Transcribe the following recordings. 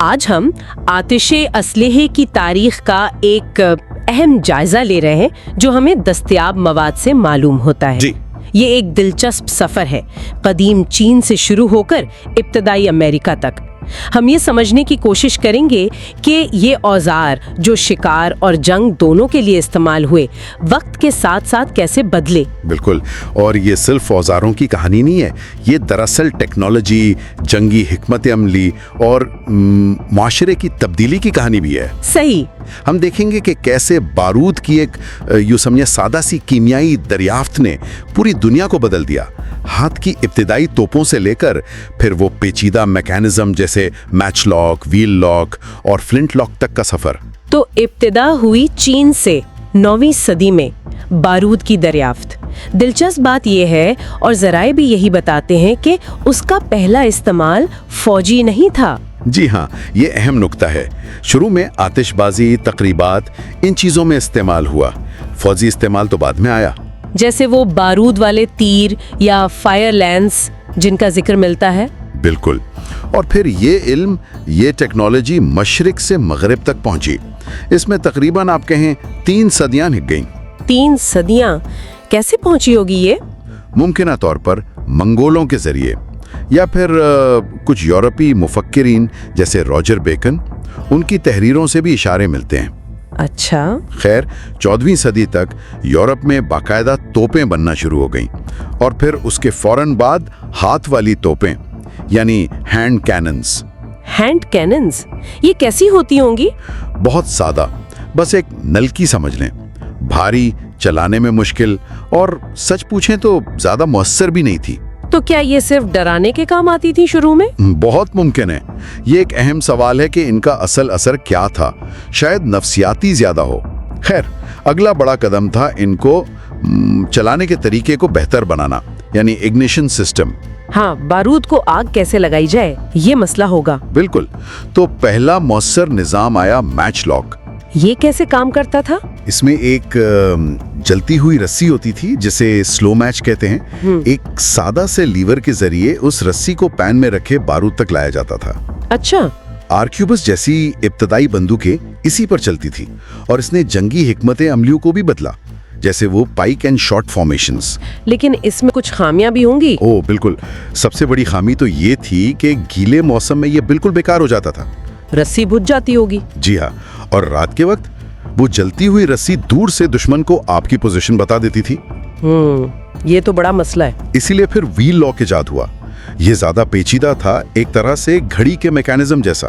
آج ہم آتشِ اسلحے کی تاریخ کا ایک اہم جائزہ لے رہے ہیں جو ہمیں دستیاب مواد سے معلوم ہوتا ہے. جی یہ ایک دلچسپ سفر ہے، قدیم چین سے شروع ہو کر ابتدائی امریکہ تک. ہم یہ سمجھنے کی کوشش کریں گے کہ یہ اوزار جو شکار اور جنگ دونوں کے لیے استعمال ہوئے، وقت کے ساتھ ساتھ کیسے بدلے. بالکل، اور یہ صرف اوزاروں کی کہانی نہیں ہے، یہ دراصل ٹیکنالوجی، جنگی حکمت عملی اور معاشرے کی تبدیلی کی کہانی بھی ہے. صحیح. ہم دیکھیں گے کہ کیسے بارود کی ایک یوں سمجھے سادہ سی کیمیائی دریافت نے پوری دنیا کو بدل دیا. ہاتھ کی ابتدائی توپوں سے لے کر پھر وہ پیچیدہ میکانزم جیسے میچ لاک، ویل لاک اور فلنٹ لاک تک کا سفر. تو ابتدا ہوئی چین سے 9ویں صدی میں بارود کی دریافت. دلچسپ بات یہ ہے، اور ذرائع بھی یہی بتاتے ہیں، کہ اس کا پہلا استعمال فوجی نہیں تھا. جی ہاں، یہ اہم نکتہ ہے. شروع میں آتش بازی، تقریبات، ان چیزوں میں استعمال ہوا. فوجی استعمال تو بعد میں آیا، جیسے وہ بارود والے تیر یا فائر لینس جن کا ذکر ملتا ہے. بالکل. اور پھر یہ علم، یہ ٹیکنالوجی مشرق سے مغرب تک پہنچی. اس میں تقریباً آپ کہیں 3 صدیاں لگ گئیں. 3 صدیاں کیسے پہنچی ہوگی یہ؟ ممکنہ طور پر منگولوں کے ذریعے، یا پھر کچھ یورپی مفکرین جیسے راجر بیکن، ان کی تحریروں سے بھی اشارے ملتے ہیں. اچھا. خیر 14ویں صدی تک یورپ میں باقاعدہ توپیں بننا شروع ہو گئیں، اور پھر اس کے فوراً بعد ہاتھ والی توپیں یعنی ہینڈ کیننز. ہینڈ کیننز یہ کیسی ہوتی ہوں گی؟ بہت سادہ، بس ایک نلکی سمجھ لیں. بھاری، چلانے میں مشکل، اور سچ پوچھیں تو زیادہ مؤثر بھی نہیں تھی. تو کیا یہ صرف ڈرانے کے کام آتی تھی شروع میں؟ بہت ممکن ہے. یہ ایک اہم سوال ہے کہ ان کا اصل اثر کیا تھا. شاید نفسیاتی زیادہ ہو. خیر اگلا بڑا قدم تھا ان کو چلانے کے طریقے کو بہتر بنانا، یعنی اگنیشن سسٹم. ہاں، بارود کو آگ کیسے لگائی جائے، یہ مسئلہ ہوگا. بالکل. تو پہلا مؤثر نظام آیا میچ لاک. یہ کیسے کام کرتا تھا؟ اس میں ایک جلتی ہوئی رسی ہوتی تھی جسے سلو میچ کہتے ہیں. ایک سادہ سے لیور کے ذریعے اس رسی کو پین میں رکھے بارود تک لایا جاتا تھا. اچھا. آرکیوبس جیسی ابتدائی بندوقیں اسی پر چلتی تھی، اور اس نے جنگی حکمت عملیوں کو بھی بدلا، جیسے وہ پائک اینڈ شارٹ فارمیشنز. لیکن اس میں کچھ خامیاں بھی ہوں گی. بالکل. سب سے بڑی خامی تو یہ تھی کہ گیلے موسم میں یہ بالکل بیکار ہو جاتا تھا. رسی بجھ جاتی ہوگی. جی ہاں، اور رات کے وقت وہ جلتی ہوئی رسی دور سے دشمن کو آپ کی پوزیشن بتا دیتی تھی. یہ تو بڑا مسئلہ ہے. اسی لیے پھر ویل لاک ایجاد ہوا. یہ زیادہ پیچیدہ تھا، ایک طرح سے گھڑی کے میکانزم جیسا.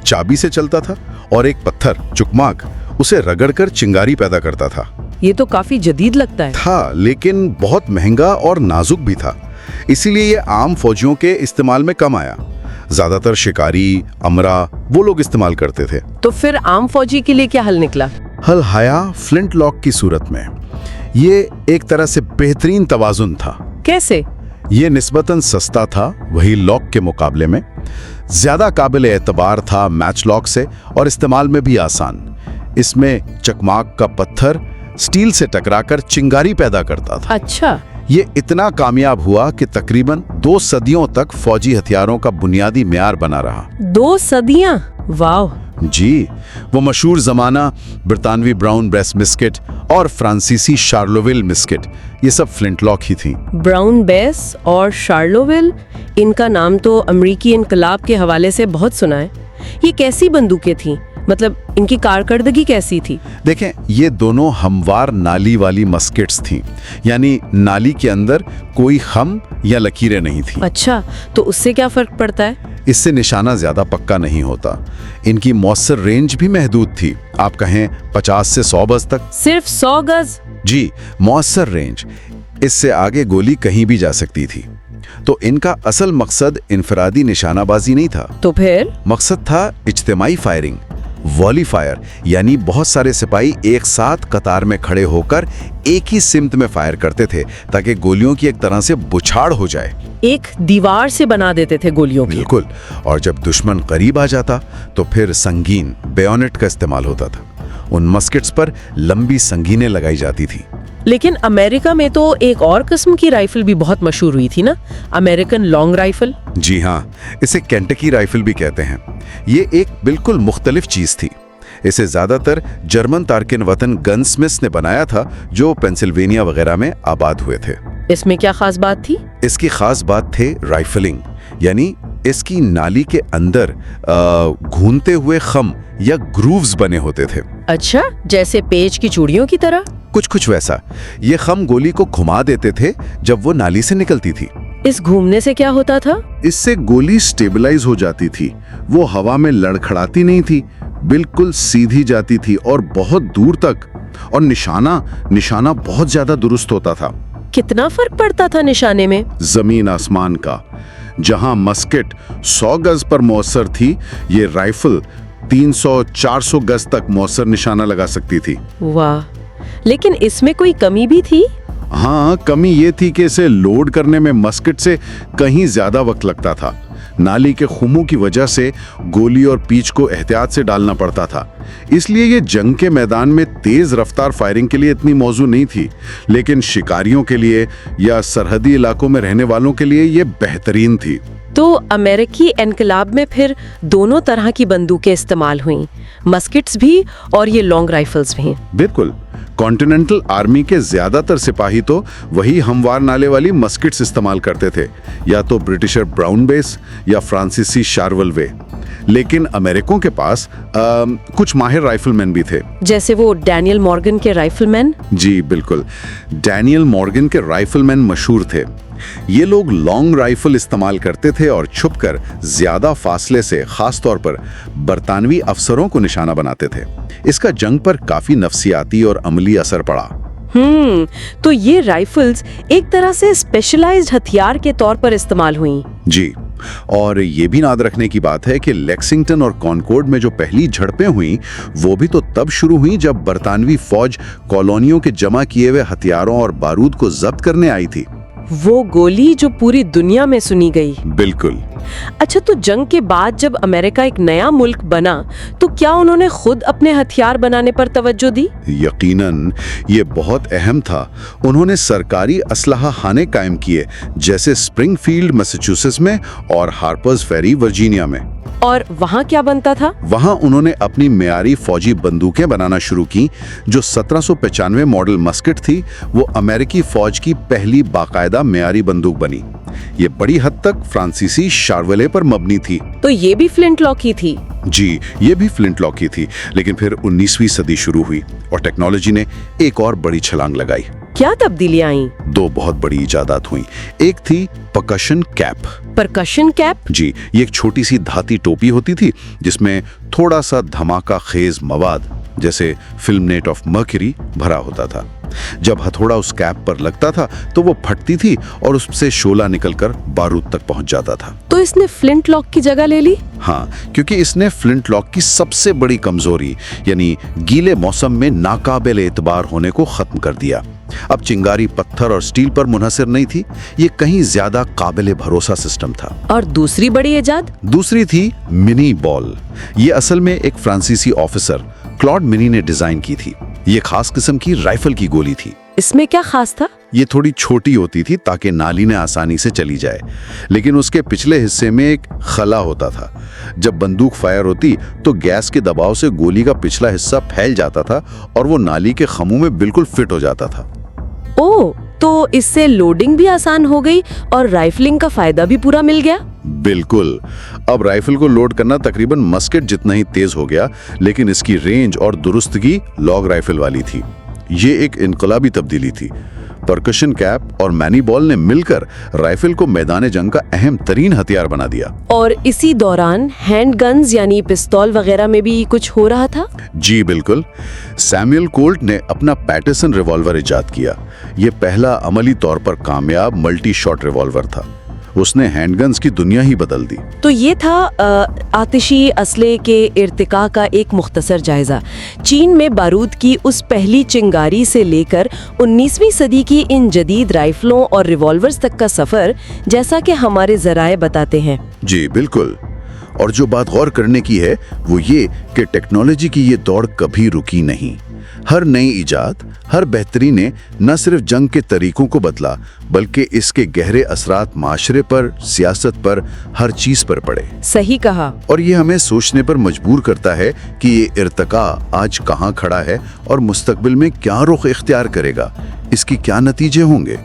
چابی سے چلتا تھا، اور ایک پتھر چکماک اسے رگڑ کر چنگاری پیدا کرتا تھا. یہ تو کافی جدید لگتا ہے. تھا، لیکن بہت مہنگا اور نازک بھی تھا. اسی لیے یہ عام فوجیوں کے استعمال میں کم آیا. زیادہ تر شکاری، امرا، وہ لوگ استعمال کرتے تھے. تو پھر عام فوجی کے لیے کیا حل نکلا؟ حل آیا فلنٹ لاک کی صورت میں. یہ ایک طرح سے بہترین توازن تھا. کیسے؟ یہ نسبتاً سستا تھا وہی لاک کے مقابلے میں، زیادہ قابل اعتبار تھا میچ لاک سے، اور استعمال میں بھی آسان. اس میں چکماک کا پتھر سٹیل سے ٹکرا کر چنگاری پیدا کرتا تھا. اچھا. یہ اتنا کامیاب ہوا کہ تقریباً 2 صدیوں تک فوجی ہتھیاروں کا بنیادی معیار بنا رہا. 2 صدیاں؟ واو. جی، وہ مشہور زمانہ برطانوی براؤن بیس مسکٹ اور فرانسیسی شارلوویل مسکٹ، یہ سب فلنٹ لاک ہی تھیں. براؤن بیس اور شارلوویل، ان کا نام تو امریکی انقلاب کے حوالے سے بہت سنا ہے. یہ کیسی بندوقیں تھیں؟ مطلب ان کی کارکردگی کیسی تھی؟ دیکھیں، یہ دونوں ہموار نالی والی مسکٹس تھیں، یعنی نالی کے اندر کوئی خم یا لکیریں نہیں تھیں. اچھا، تو اس سے کیا فرق پڑتا ہے؟ اس سے نشانہ زیادہ پکا نہیں ہوتا. ان کی مؤثر رینج بھی محدود تھی، آپ کہیں 50 سے 100 گز تک. صرف 100 گز؟ جی، مؤثر رینج. اس سے آگے گولی کہیں بھی جا سکتی تھی. تو ان کا اصل مقصد انفرادی نشانہ بازی نہیں تھا. تو پھر مقصد تھا اجتماعی فائرنگ، والی فائر، یعنی بہت سارے سپاہی ایک ساتھ قطار میں کھڑے ہو کر ایک ہی سمت میں فائر کرتے تھے تاکہ گولیوں کی ایک طرح سے بچھاڑ ہو جائے. ایک دیوار سے بنا دیتے تھے گولیوں کی. بالکل. اور جب دشمن قریب آ جاتا تو پھر سنگین بیونٹ کا استعمال ہوتا تھا. ان مسکٹس پر لمبی سنگینیں لگائی جاتی تھی. لیکن امریکہ میں تو ایک اور قسم کی رائفل بھی بہت مشہور ہوئی تھی نا، امریکن لانگ رائفل۔ جی ہاں، اسے کینٹکی رائفل بھی کہتے ہیں۔ یہ ایک بالکل مختلف چیز تھی۔ اسے زیادہ تر جرمن تارکن وطن گن سمتھس نے بنایا تھا جو پینسلوینیا وغیرہ میں آباد ہوئے تھے۔ اس میں کیا خاص بات تھی؟ اس کی خاص بات تھے رائفلنگ، یعنی اس کی نالی کے اندر گھومتے ہوئے خم یا گرووز بنے ہوتے تھے۔ اچھا، جیسے پیچ کی چوڑیوں کی طرح؟ کچھ ویسا۔ یہ خم گولی کو گھما دیتے تھے جب وہ نالی سے نکلتی تھی۔ اس گھومنے سے کیا ہوتا تھا؟ اس سے گولی سٹیبلائز ہو جاتی تھی، وہ ہوا میں لڑکھڑاتی نہیں تھی، بالکل سیدھی جاتی تھی اور بہت دور تک، اور نشانہ بہت زیادہ درست ہوتا تھا۔ کتنا فرق پڑتا تھا نشانے میں؟ زمین آسمان کا۔ جہاں مسکٹ 100 گز پر مؤثر تھی، یہ رائفل 300-400 گز تک مؤثر نشانہ لگا سکتی تھی۔ واہ، لیکن اس میں کوئی کمی بھی تھی؟ ہاں، کمی یہ تھی کہ اسے لوڈ کرنے میں مسکٹ سے کہیں زیادہ وقت لگتا تھا۔ نالی کے خموں کی وجہ سے گولی اور پیچ کو احتیاط سے ڈالنا پڑتا تھا، اس لیے یہ جنگ کے میدان میں تیز رفتار فائرنگ کے لیے اتنی موزوں نہیں تھی، لیکن شکاریوں کے لیے یا سرحدی علاقوں میں رہنے والوں کے لیے یہ بہترین تھی۔ تو امریکی انقلاب میں پھر دونوں طرح کی بندوقیں استعمال ہوئیں، مسکٹس بھی اور یہ لانگ رائفلز بھی۔ بالکل، کانٹیننٹل آرمی کے زیادہ تر سپاہی تو وہی ہموار نالے والی مسکٹس استعمال کرتے تھے، یا تو برٹشر براؤن بیس یا فرانسیسی شارول وے، لیکن امریکوں کے پاس کچھ ماہر رائفل مین بھی تھے، جیسے وہ ڈینیل مورگن کے رائفل مین۔ جی بالکل، ڈینیل مورگن کے رائفل مین مشہور تھے۔ یہ لوگ لانگ رائفل استعمال کرتے تھے اور چھپ کر زیادہ فاصلے سے خاص طور پر برطانوی افسروں کو نشانہ بناتے تھے۔ اس کا جنگ پر کافی نفسیاتی اور عملی اثر پڑا۔ تو یہ رائفلز ایک طرح سے اسپیشلائزڈ ہتھیار کے طور پر استعمال ہوئیں۔ جی، اور یہ بھی یاد رکھنے کی بات ہے کہ لیکسنگٹن اور کانکورڈ میں جو پہلی جھڑپیں ہوئیں وہ بھی تو تب شروع ہوئیں جب برطانوی فوج کالونیوں کے جمع کیے ہوئے ہتھیاروں اور بارود کو ضبط کرنے آئی تھی۔ وہ گولی جو پوری دنیا میں سنی گئی۔ بالکل۔ اچھا، تو جنگ کے بعد جب امریکہ ایک نیا ملک بنا تو کیا انہوں نے خود اپنے ہتھیار بنانے پر توجہ دی؟ یقیناً، یہ بہت اہم تھا۔ انہوں نے سرکاری اسلحہ خانے قائم کیے، جیسے اسپرنگ فیلڈ میساچوسیٹس میں اور ہارپرز فیری ورجینیا میں۔ اور وہاں کیا بنتا تھا؟ وہاں انہوں نے اپنی معیاری فوجی بندوقیں بنانا شروع کی، جو 1795 ماڈل مسکٹ تھی۔ وہ امریکی فوج کی پہلی باقاعدہ معیاری بندوق بنی۔ یہ بڑی حد تک فرانسیسی شارولے پر مبنی تھی۔ تو یہ بھی فلنٹ لاک کی تھی؟ جی، یہ بھی فلنٹ لاک کی تھی، لیکن پھر 19ویں صدی شروع ہوئی اور ٹیکنالوجی نے ایک اور بڑی چھلانگ لگائی۔ کیا تبدیلیاں آئیں؟ 2 بہت بڑی ایجادات ہوئیں۔ ایک تھی پرکشن کیپ۔ Percussion cap? جی، یہ ایک چھوٹی سی دھاتی ٹوپی ہوتی تھی جس میں تھوڑا سا دھماکہ خیز مواد جیسے فلمنیٹ آف مرکری بھرا ہوتا تھا۔ جب ہتھوڑا اس کیپ پر لگتا تھا تو وہ پھٹتی تھی اور اس سے شعلہ نکل کر بارود تک پہنچ جاتا تھا۔ تو اس نے فلنٹ لاک کی جگہ لے لی؟ ہاں، کیونکہ اس نے فلنٹ لاک کی سب سے بڑی کمزوری، یعنی گیلے موسم میں ناقابل اعتبار ہونے کو ختم کر دیا۔ اب چنگاری پتھر اور سٹیل پر منحصر نہیں تھی، یہ کہیں زیادہ قابل بھروسہ سسٹم تھا۔ اور دوسری بڑی ایجاد؟ دوسری تھی منی بال۔ یہ اصل میں ایک فرانسیسی آفیسر کلاڈ منی نے ڈیزائن کی تھی۔ یہ خاص قسم کی رائفل کی گولی تھی۔ اس میں کیا خاص تھا؟ یہ تھوڑی چھوٹی ہوتی تھی تاکہ نالی میں آسانی سے چلی جائے، لیکن اس کے پچھلے حصے میں ایک خلا ہوتا تھا۔ جب بندوق فائر ہوتی تو گیس کے دباؤ سے گولی کا پچھلا حصہ پھیل جاتا تھا اور وہ نالی کے خموں میں بالکل فٹ ہو جاتا تھا۔ تو اس سے لوڈنگ بھی آسان ہو گئی اور رائفلنگ کا فائدہ بھی پورا مل گیا؟ بالکل۔ اب رائفل کو لوڈ کرنا تقریباً مسکٹ جتنا ہی تیز ہو گیا، لیکن اس کی رینج اور درستگی لاگ رائفل والی تھی۔ یہ ایک انقلابی تبدیلی تھی۔ پرکشن کیپ اور مینی بال نے مل کر رائفل کو میدان جنگ کا اہم ترین ہتھیار بنا دیا۔ اور اسی دوران ہینڈ گنز یعنی پستول وغیرہ میں بھی کچھ ہو رہا تھا؟ جی بالکل۔ سیموئل کولٹ نے اپنا پیٹرسن ریوالور ایجاد کیا۔ یہ پہلا عملی طور پر کامیاب ملٹی شاٹ ریوالور تھا۔ اس نے ہینڈ گنز کی دنیا ہی بدل دی۔ تو یہ تھا آتشی اسلحے کے ارتقاء کا ایک مختصر جائزہ۔ چین میں بارود کی اس پہلی چنگاری سے لے کر 19ویں صدی کی ان جدید رائفلوں اور ریوالورز تک کا سفر، جیسا کہ ہمارے ذرائع بتاتے ہیں۔ جی بالکل۔ اور جو بات غور کرنے کی ہے وہ یہ کہ ٹیکنالوجی کی یہ دوڑ کبھی رکی نہیں۔ ہر نئی ایجاد، ہر بہتری نے نہ صرف جنگ کے طریقوں کو بدلا بلکہ اس کے گہرے اثرات معاشرے پر، سیاست پر، ہر چیز پر پڑے۔ صحیح کہا۔ اور یہ ہمیں سوچنے پر مجبور کرتا ہے کہ یہ ارتقاء آج کہاں کھڑا ہے اور مستقبل میں کیا رخ اختیار کرے گا، اس کی کیا نتیجے ہوں گے۔